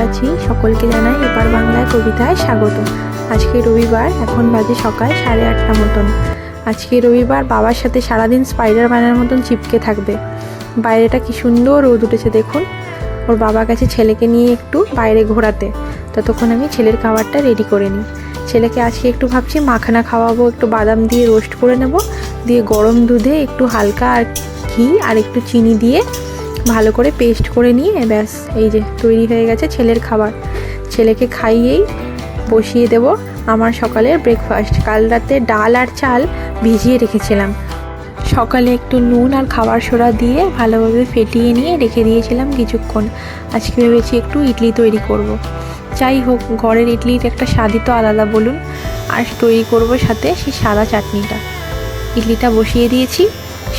আছি সকলকে জানাই এপার বাংলায় কবিতায় স্বাগত। আজকে রবিবার, এখন বাজে সকাল 8:30 মতন। আজকে রবিবার, বাবার সাথে সারাদিন স্পাইডারম্যানের মতন চিপকে থাকবে। বাইরেটা কি সুন্দর রোদ উঠেছে দেখুন। ওর বাবা গেছে ছেলেকে নিয়ে একটু বাইরে ঘোরাতে, ততক্ষণ আমি ছেলের খাবারটা রেডি করে নিই। ছেলেকে আজকে একটু ভাবছি মাখানা খাওয়াবো, একটু বাদাম দিয়ে রোস্ট করে নেব, দিয়ে গরম দুধে একটু হালকা আর ঘি আর একটু চিনি দিয়ে ভালো করে পেস্ট করে নিয়ে ব্যাস এই যে তৈরি হয়ে গেছে ছেলের খাবার। ছেলেকে খাইয়েই বসিয়ে দেব আমার সকালের ব্রেকফাস্ট। কাল রাতে ডাল আর চাল ভিজিয়ে রেখেছিলাম, সকালে একটু নুন আর খাবার সোডা দিয়ে ভালোভাবে ফেটিয়ে নিয়ে রেখে দিয়েছিলাম কিছুক্ষণ। আজকে ভেবেছি একটু ইডলি তৈরি করব। যাই হোক, ঘরের ইডলির একটা স্বাদই তো আলাদা বলুন। আর তৈরি করব সাথে সেই সাদা চাটনিটা। ইডলিটা বসিয়ে দিয়েছি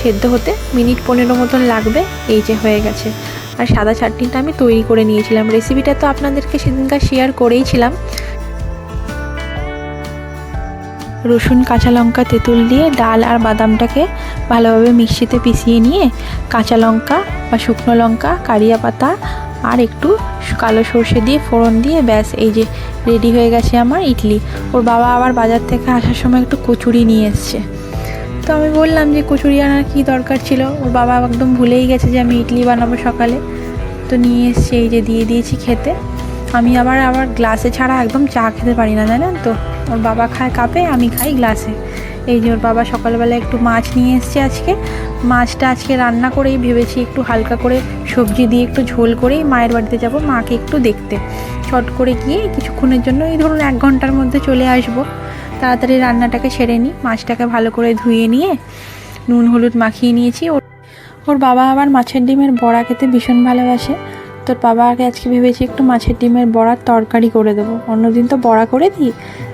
সেদ্ধ হতে, মিনিট 15 মতন লাগবে। এই যে হয়ে গেছে। আর সাদা চাটনিটা আমি তৈরি করে নিয়েছিলাম, রেসিপিটা তো আপনাদেরকে সেদিনকার শেয়ার করেইছিলাম। রসুন, কাঁচা লঙ্কা, তেঁতুল দিয়ে ডাল আর বাদামটাকে ভালোভাবে মিক্সিতে পিষিয়ে নিয়ে কাঁচা লঙ্কা বা শুকনো লঙ্কা, কারিয়া পাতা আর একটু কালো সর্ষে দিয়ে ফোড়ন দিয়ে ব্যাস এই যে রেডি হয়ে গেছে আমার ইডলি। ওর বাবা আবার বাজার থেকে আসার সময় একটু কচুরি নিয়ে এসছে, তো আমি বললাম যে কচুরি আনার কী দরকার ছিল। ওর বাবা একদম ভুলেই গেছে যে আমি ইডলি বানাবো সকালে, তো নিয়ে এসছে। এই যে দিয়ে দিয়েছি খেতে। আমি আবার গ্লাসে ছাড়া একদম চা খেতে পারি না, জানেন তো। ওর বাবা খায় কাপে, আমি খাই গ্লাসে। এই যে ওর বাবা সকালবেলা একটু মাছ নিয়ে এসছে আজকে। মাছটা আজকে রান্না করেই ভেবেছি একটু হালকা করে সবজি দিয়ে একটু ঝোল করেই মায়ের বাড়িতে যাব মাকে একটু দেখতে। চট করে গিয়ে কিছুক্ষণের জন্য, এই ধরুন 1 ঘন্টার মধ্যে চলে আসবো। তাড়াতাড়ি রান্নাটাকে সেরে নিই। মাছটাকে ভালো করে ধুয়ে নিয়ে নুন হলুদ মাখিয়ে নিয়েছি। ওর বাবা আবার মাছের ডিমের বড়া খেতে ভীষণ ভালোবাসে। তোর বাবাকে আজকে ভেবেছি একটু মাছের ডিমের বড়ার তরকারি করে দেবো। অন্যদিন তো বড়া করে দিই,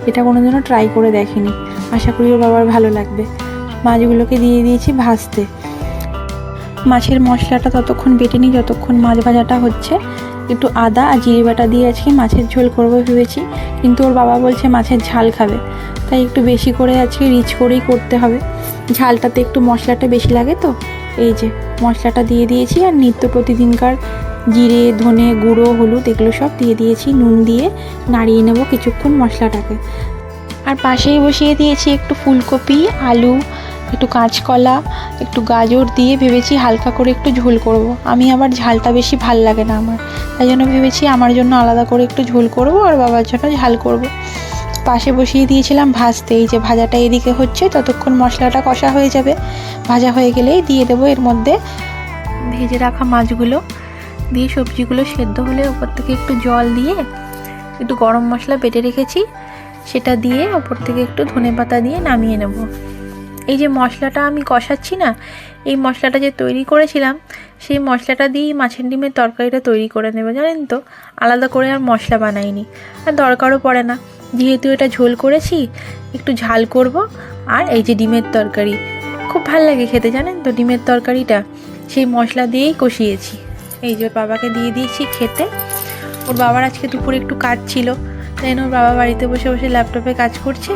এটা কোনোদিনও ট্রাই করে দেখিনি। আশা করি ওর বাবার ভালো লাগবে। মাছগুলোকে দিয়ে দিয়েছি ভাজতে। মাছের মশলাটা ততক্ষণ বেটে নিই যতক্ষণ মাছ ভাজাটা হচ্ছে। একটু আদা আর জিরে বাটা দিয়ে আজকে মাছের ঝোল করবো ভেবেছি, কিন্তু ওর বাবা বলছে মাছের ঝাল খাবে, তাই একটু বেশি করে আজকে রিচ করেই করতে হবে। ঝালটাতে একটু মশলাটা বেশি লাগে তো। এই যে মশলাটা দিয়ে দিয়েছি আর নিত্য প্রতিদিনকার জিরে, ধনে গুঁড়ো, হলুদ এগুলো সব দিয়ে দিয়েছি। নুন দিয়ে নাড়িয়ে নেব কিছুক্ষণ মশলাটাকে। আর পাশেই বসিয়ে দিয়েছি একটু ফুলকপি, আলু, একটু কাঁচকলা, একটু গাজর দিয়ে ভেবেছি হালকা করে একটু ঝোল করব। আমি আবার ঝালটা বেশি ভাল লাগে না আমার, তাই জন্য ভেবেছি আমার জন্য আলাদা করে একটু ঝোল করব আর বাবার জন্য ঝাল করব। পাশে বসিয়ে দিয়েছিলাম ভাজতে। এই যে ভাজাটা এদিকে হচ্ছে, ততক্ষণ মশলাটা কষা হয়ে যাবে। ভাজা হয়ে গেলেই দিয়ে দেবো এর মধ্যে ভেজে রাখা মাছগুলো, দিয়ে সবজিগুলো সেদ্ধ হলে ওপর থেকে একটু জল দিয়ে একটু গরম মশলা বেটে রেখেছি সেটা দিয়ে ওপর থেকে একটু ধনেপাতা দিয়ে নামিয়ে নেব। এই যে মশলাটা আমি কষাচ্ছি না, এই মশলাটা যে তৈরি করেছিলাম সেই মশলাটা দিয়েই মাছের ডিমের তরকারিটা তৈরি করে নেবে, জানেন তো। আলাদা করে আর মশলা বানাইনি, আর দরকারও পড়ে না। যেহেতু এটা ঝোল করেছি, একটু ঝাল করব। আর এই যে ডিমের তরকারি খুব ভাল লাগে খেতে, জানেন তো। ডিমের তরকারিটা সেই মশলা দিয়েই কষিয়েছি। এই যে ওর বাবাকে দিয়ে দিয়েছি খেতে। ওর বাবার আজকে দুপুরে একটু কাজ ছিল, তাই ওর বাবা বাড়িতে বসে বসে ল্যাপটপে কাজ করছে।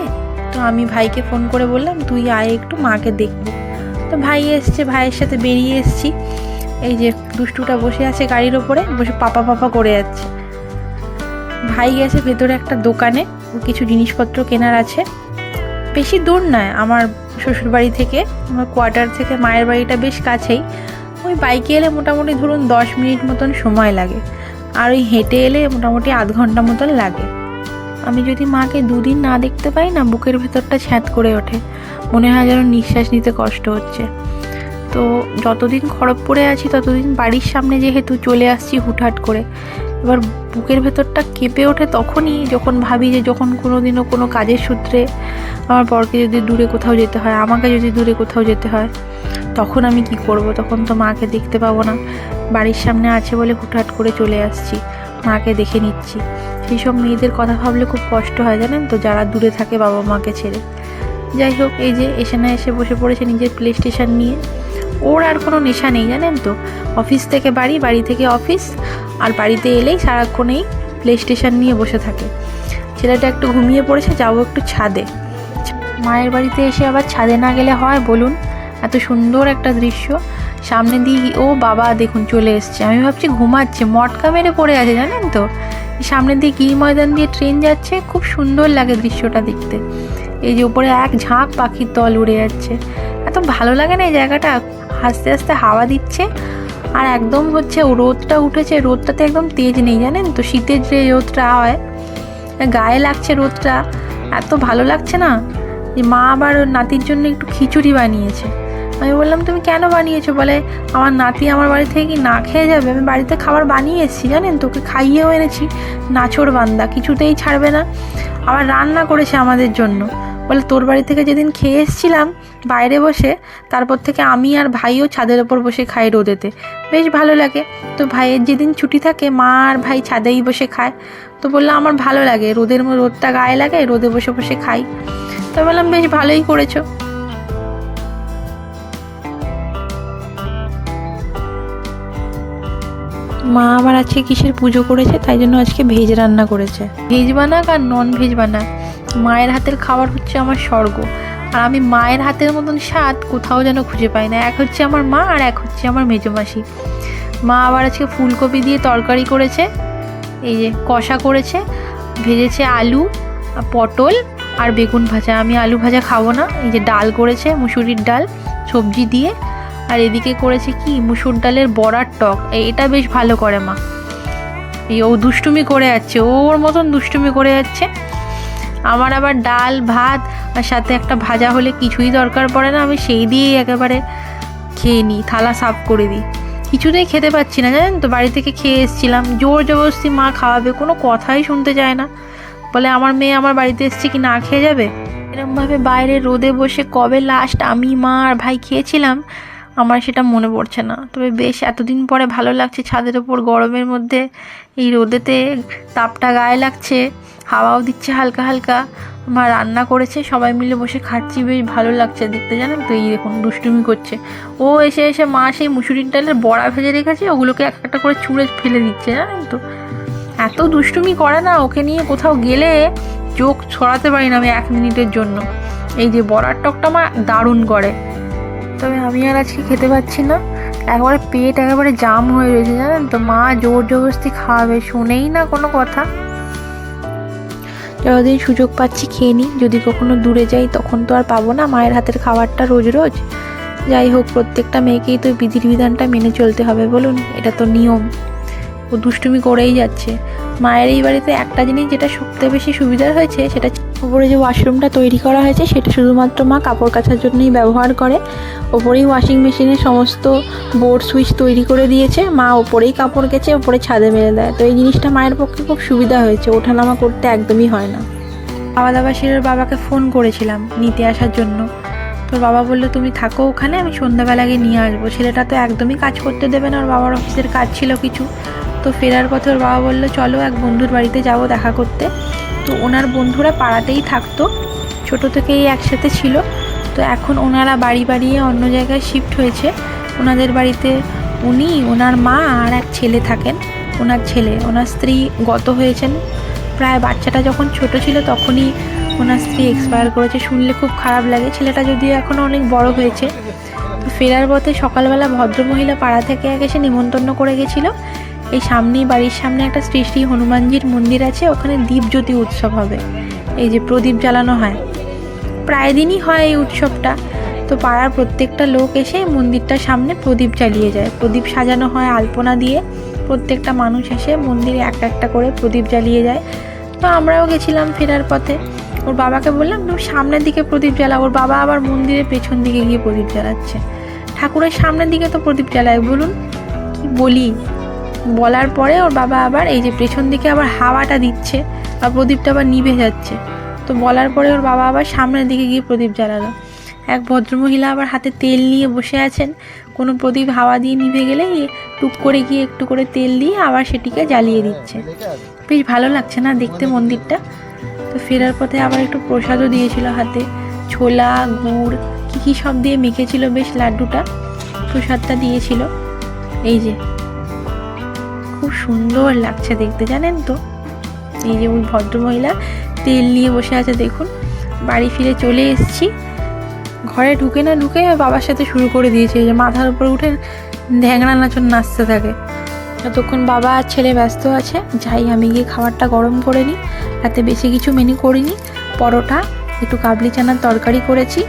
তো আমি ভাইকে ফোন করে বললাম তুই আয় একটু মাকে দেখবো। তো ভাই এসছে, ভাইয়ের সাথে বেরিয়ে এসছি। এই যে দুষ্টুটা বসে আছে গাড়ির ওপরে, বসে পাপা পাপা করে যাচ্ছে। ভাই গেছে ভেতরে একটা দোকানে, কিছু জিনিসপত্র কেনার আছে। বেশি দূর নয় আমার শ্বশুরবাড়ি থেকে, আমার কোয়ার্টার থেকে মায়ের বাড়িটা বেশ কাছেই। ওই বাইকে এলে মোটামুটি ধরুন 10 মিনিট মতন সময় লাগে, আর ওই হেঁটে এলে মোটামুটি আধ ঘন্টা মতন লাগে। আমি যদি মাকে 2 দিন না দেখতে পাই না, বুকের ভেতরটা ছ্যাঁত করে ওঠে, মনে হয় যেন নিঃশ্বাস নিতে কষ্ট হচ্ছে। তো যতদিন খড়গপুরে আছি ততদিন বাড়ির সামনে যেহেতু চলে আসছি হুটহাট করে, এবার বুকের ভেতরটা কেঁপে ওঠে তখনই যখন ভাবি যে যখন কোনোদিনও কোনো কাজের সূত্রে আমার বরকে যদি দূরে কোথাও যেতে হয়, আমাকে যদি দূরে কোথাও যেতে হয়, তখন আমি কি করব? তখন তো মাকে দেখতে পাবো না। বাড়ির সামনে আছে বলে হুটহাট করে চলে আসছি, মাকে দেখে নিচ্ছি। সেই সব মেয়েদের কথা ভাবলে খুব কষ্ট হয়, জানেন তো, যারা দূরে থাকে বাবা মাকে ছেড়ে। যাই হোক, এই যে এসে না এসে বসে পড়েছে নিজের প্লে স্টেশন নিয়ে। ওর আর কোনো নেশা নেই, জানেন তো। অফিস থেকে বাড়ি, বাড়ি থেকে অফিস, আর বাড়িতে এলেই সারাক্ষণেই প্লে স্টেশন নিয়ে বসে থাকে। ছেলেটা একটু ঘুমিয়ে পড়েছে, যাবো একটু ছাদে। মায়ের বাড়িতে এসে আবার ছাদে না গেলে হয় বলুন? এত সুন্দর একটা দৃশ্য, সামনে দিয়ে ও বাবা দেখুন চলে এসছে। আমি ভাবছি ঘুমাচ্ছে, মটকা মেরে পড়ে আছে জানেন তো। সামনে দিয়ে গিরি ময়দান দিয়ে ট্রেন যাচ্ছে, খুব সুন্দর লাগে দৃশ্যটা দেখতে। এই যে উপরে এক ঝাঁক পাখির দল উড়ে যাচ্ছে, এত ভালো লাগে না এই জায়গাটা। আস্তে আস্তে হাওয়া দিচ্ছে, আর একদম হচ্ছে রোদটা উঠেছে, রোদটাতে একদম তেজ নেই জানেন তো। শীতের যে রোদটা হয় গায়ে লাগছে রোদটা, এত ভালো লাগছে না। যে মা আবার নাতির জন্য একটু খিচুড়ি বানিয়েছে। আমি বললাম তুমি কেন বানিয়েছো? বলে আমার নাতি আমার বাড়ি থেকে কি না খেয়ে যাবে? আমি বাড়িতে খাবার বানিয়ে এসেছি জানেন, তোকে খাইয়েও এনেছি, নাছোড় বান্দা, কিছুতেই ছাড়বে না। আবার রান্না করেছে আমাদের জন্য। বলে তোর বাড়ি থেকে যেদিন খেয়ে এসেছিলাম বাইরে বসে, তারপর থেকে আমি আর ভাইও ছাদের ওপর বসে খাই রোদেতে, বেশ ভালো লাগে। তো ভাইয়ের যেদিন ছুটি থাকে মা আর ভাই ছাদেই বসে খায়। তো বললাম আমার ভালো লাগে, রোদটা গায়ে লাগে, রোদে বসে বসে খাই। তো বললাম বেশ ভালোই করেছো। মা আবার আজকে কিসের পুজো করেছে, তাই জন্য আজকে ভেজ রান্না করেছে। ভেজ বানাক আর নন ভেজ বানাক, মায়ের হাতের খাবার হচ্ছে আমার স্বর্গ। আর আমি মায়ের হাতের মতন স্বাদ কোথাও যেন খুঁজে পাই না। এক হচ্ছে আমার মা, আর এক হচ্ছে আমার মেজোমাসি। মা আবার আজকে ফুলকপি দিয়ে তরকারি করেছে, এই যে কষা করেছে, ভেজেছে আলু, পটল আর বেগুন ভাজা। আমি আলু ভাজা খাবো না। এই যে ডাল করেছে, মুসুরির ডাল সবজি দিয়ে। আর এদিকে করেছে কি মুসুর ডালের বড়ার টক, এটা বেশ ভালো করে মা। ও দুষ্টুমি করে যাচ্ছে, ওর মতন দুষ্টুমি করে যাচ্ছে। আমার আবার ডাল ভাত আর সাথে একটা ভাজা হলে কিছুই দরকার পড়ে না, আমি সেই দিয়েই একেবারে খেয়ে নিই, থালা সাফ করে দিই। কিছুতেই খেতে পাচ্ছি না জানেন তো। বাড়ি থেকে খেয়ে এসেছিলাম, জোর জবরদস্তি মা খাওয়াবে, কোনো কথাই শুনতে চায় না। বলে আমার মেয়ে আমার বাড়িতে এসছে কি না খেয়ে যাবে। এরকমভাবে বাইরে রোদে বসে কবে লাস্ট আমি মা আর ভাই খেয়েছিলাম আমার সেটা মনে পড়ছে না। তবে বেশ এতদিন পরে ভালো লাগছে ছাদের ওপর গরমের মধ্যে, এই রোদেতে তাপটা গায়ে লাগছে, হাওয়াও দিচ্ছে হালকা হালকা। মা রান্না করেছে, সবাই মিলে বসে খাচ্ছি, বেশ ভালো লাগছে দেখতে জানেন তো। এই দেখুন দুষ্টুমি করছে ও, এসে এসে মা সেই মুসুরির ডালের বড়া ভেজে রেখেছে, ওগুলোকে এক একটা করে ছুঁড়ে ফেলে দিচ্ছে জানেন তো। এত দুষ্টুমি করে না, ওকে নিয়ে কোথাও গেলে চোখ ছড়াতে পারি না আমি 1 মিনিটের জন্য। এই যে বড়ার টকটা মা দারুণ করে। তবে আমি আর আজকে খেতে পাচ্ছি না, একবারে পেট একেবারে জাম হয়ে রয়েছে জানেন তো। মা জোর জবরদস্তি খাওয়াবে, শুনেই না কোনো কথা। যতদিন সুযোগ পাচ্ছি খেয়ে নিই, যদি কখনো দূরে যাই তখন তো আর পাবো না মায়ের হাতের খাবারটা রোজ রোজ। যাই হোক, প্রত্যেকটা মেয়েকেই তো বিধির বিধানটা মেনে চলতে হবে বলুন, এটা তো নিয়ম। ও দুষ্টুমি করেই যাচ্ছে। মায়ের এই বাড়িতে একটা জিনিস যেটা সবথেকে বেশি সুবিধার হয়েছে, সেটা ওপরে যে ওয়াশরুমটা তৈরি করা হয়েছে সেটা শুধুমাত্র মা কাপড় কাচার জন্যই ব্যবহার করে। ওপরেই ওয়াশিং মেশিনের সমস্ত বোর্ড সুইচ তৈরি করে দিয়েছে, মা ওপরেই কাপড় কেচে ওপরে ছাদে মেলে দেয়। তো এই জিনিসটা মায়ের পক্ষে খুব সুবিধা হয়েছে, ওঠানামা করতে একদমই হয় না। খাওয়া দাওয়া সেরে বাবাকে ফোন করেছিলাম নিতে আসার জন্য। তোর বাবা বললো তুমি থাকো ওখানে, আমি সন্ধ্যাবেলা গিয়ে নিয়ে আসবো। ছেলেটা তো একদমই কাজ করতে দেবে না, ওর বাবার অফিসের কাজ ছিল কিছু। তো ফেরার পথে ওর বাবা বললো চলো এক বন্ধুর বাড়িতে যাব দেখা করতে। তো ওনার বন্ধুরা পাড়াতেই থাকতো, ছোটো থেকেই একসাথে ছিল। তো এখন ওনারা বাড়ি বাড়িয়ে অন্য জায়গায় শিফট হয়েছে। ওনাদের বাড়িতে উনি, ওনার মা আর এক ছেলে থাকেন। ওনার স্ত্রী গত হয়েছেন প্রায়, বাচ্চাটা যখন ছোট ছিল তখনই ওনার স্ত্রী এক্সপায়ার করেছে। শুনলে খুব খারাপ লাগে, ছেলেটা যদিও এখনও অনেক বড় হয়েছে। তো ফেরার পথে সকালবেলা ভদ্রমহিলা পাড়া থেকে এক এসে নিমন্ত্রণ করে গেছিলো। এই সামনেই বাড়ির সামনে একটা শ্রী শ্রী হনুমানজির মন্দির আছে, ওখানে দীপজ্যোতি উৎসব হবে। এই যে প্রদীপ জ্বালানো হয়, প্রায় দিনই হয় এই উৎসবটা। তো পাড়ার প্রত্যেকটা লোক এসে মন্দিরটার সামনে প্রদীপ জ্বালিয়ে যায়, প্রদীপ সাজানো হয় আলপনা দিয়ে। প্রত্যেকটা মানুষ এসে মন্দিরে একটা একটা করে প্রদীপ জ্বালিয়ে যায়। তো আমরাও গেছিলাম ফেরার পথে। ওর বাবাকে বললাম তুমি সামনের দিকে প্রদীপ জ্বালাও। ওর বাবা আবার মন্দিরের পেছন দিকে গিয়ে প্রদীপ জ্বালাচ্ছে। ঠাকুরের সামনের দিকে তো প্রদীপ জ্বালায়, বলুন কি বলি। বলার পরে ওর বাবা আবার এই যে পেছন দিকে আবার হাওয়াটা দিচ্ছে আর প্রদীপটা আবার নিভে যাচ্ছে। তো বলার পরে ওর বাবা আবার সামনের দিকে গিয়ে প্রদীপ জ্বালালো। এক ভদ্রমহিলা আবার হাতে তেল নিয়ে বসে আছেন, কোনো প্রদীপ হাওয়া দিয়ে নিভে গেলে টুক করে গিয়ে একটু করে তেল দিয়ে আবার সেটিকে জ্বালিয়ে দিচ্ছে। বেশ ভালো লাগছে না দেখতে মন্দিরটা। তো ফেরার পথে আবার একটু প্রসাদও দিয়েছিল হাতে, ছোলা গুড় কী সব দিয়ে মেখেছিল, বেশ লাড্ডুটা প্রসাদটা দিয়েছিল। এই যে খুব সুন্দর লাগছে দেখতে জানেন তো। এই যে ওই ভদ্রমহিলা তেল নিয়ে বসে আছে দেখুন। বাড়ি ফিরে চলে এসেছি, ঘরে ঢুকে না ঢুকে বাবার সাথে শুরু করে দিয়েছে, যে মাথার উপরে উঠে ঢ্যাংড়া নাচন নাচতে থাকে। ততক্ষণ বাবা আর ছেলে ব্যস্ত আছে, যাই আমি গিয়ে খাবারটা গরম করে নিই। রাতে বেশি কিছু মেনু করিনি, পরোটা একটু কাবলি চানার তরকারি করেছি,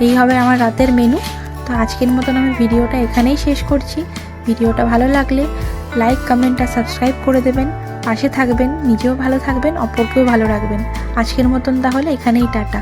এই হবে আমার রাতের মেনু। তো আজকের মতন আমি ভিডিওটা এখানেই শেষ করছি। ভিডিওটা ভালো লাগলে লাইক, কমেন্ট আর সাবস্ক্রাইব করে দেবেন, পাশে থাকবেন, নিজেও ভালো থাকবেন, অপরকেও ভালো রাখবেন। আজকের মতন তাহলে এখানেই টাটা।